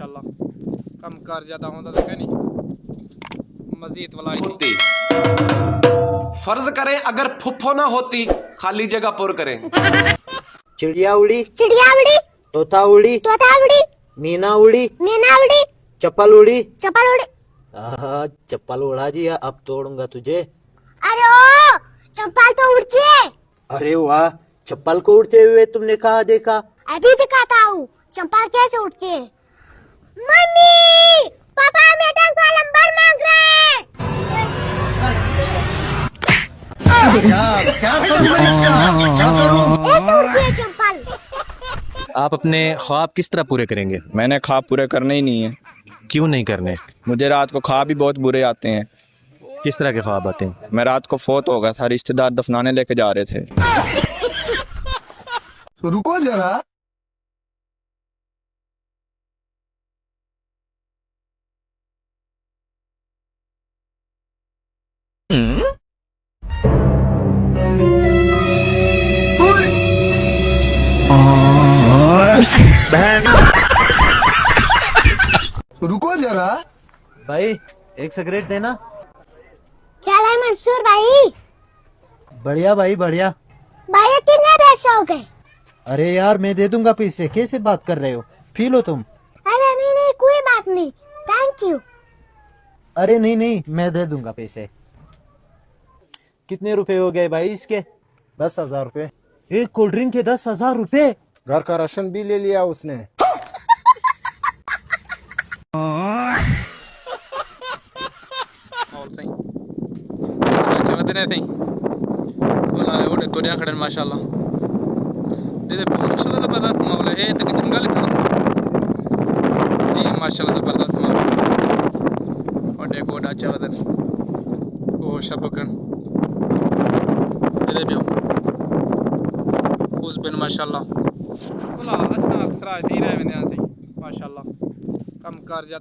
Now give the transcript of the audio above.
माशाल्लाह कम कार ज्यादा होता तो क्या नहीं मजीद वाला होती फर्ज करें अगर फुफ्फो ना होती खाली जगह पुर करें। चिड़िया उड़ी चिड़िया उड़ी, तोता उड़ी तोता उड़ी, मीना उड़ी मीना उड़ी, चप्पल उड़ी चप्पल उड़ी। चप्पल उड़ा जी अब तोड़ूंगा तुझे। अरे ओ चप्पल तो उड़ती है। अरे वाह चप्पल को उड़ते हुए तुमने कहाँ देखा? अभी दिखाता हूँ चप्पल कैसे उड़ती है। मम्मी पापा मैडम का नंबर मांग रहे हैं। ऐसे उड़ती है चप्पल। आप अपने ख्वाब किस तरह पूरे करेंगे? मैंने ख्वाब पूरे करने ही नहीं है। क्यों नहीं करने? मुझे रात को ख्वाब भी बहुत बुरे आते हैं। किस तरह के ख्वाब आते हैं? मैं रात को फोत हो गया था, रिश्तेदार दफनाने लेके जा रहे थे। तो रुको जरा। तो रुको जरा। भाई एक सिगरेट देना। क्या है मंसूर भाई? बढ़िया भाई बढ़िया। भाई कितने पैसे हो गए? अरे यार मैं दे दूंगा पैसे, कैसे बात कर रहे हो? पी लो तुम। अरे नहीं नहीं कोई बात नहीं, थैंक यू। अरे नहीं नहीं मैं दे दूंगा पैसे। कितने रुपए हो गए भाई इसके? 10,000 रुपए। एक कोल्ड ड्रिंक के 10,000 रुपए? घर का राशन भी ले लिया उसने। और सही अच्छा वदने सही वाला ओडे तोड़िया खड़न माशाल्लाह दे माशाल्लाह जबरदस्त माहौल है तक चंगा लेता ये माशाल्लाह जबरदस्त माहौल ओडे कोड अच्छा वदन ओ शबकन दे बियो उस बिन माशाल्लाह वाला असा अक्सरा दी रहे हैं सही माशाल्लाह कम कार ज्यादा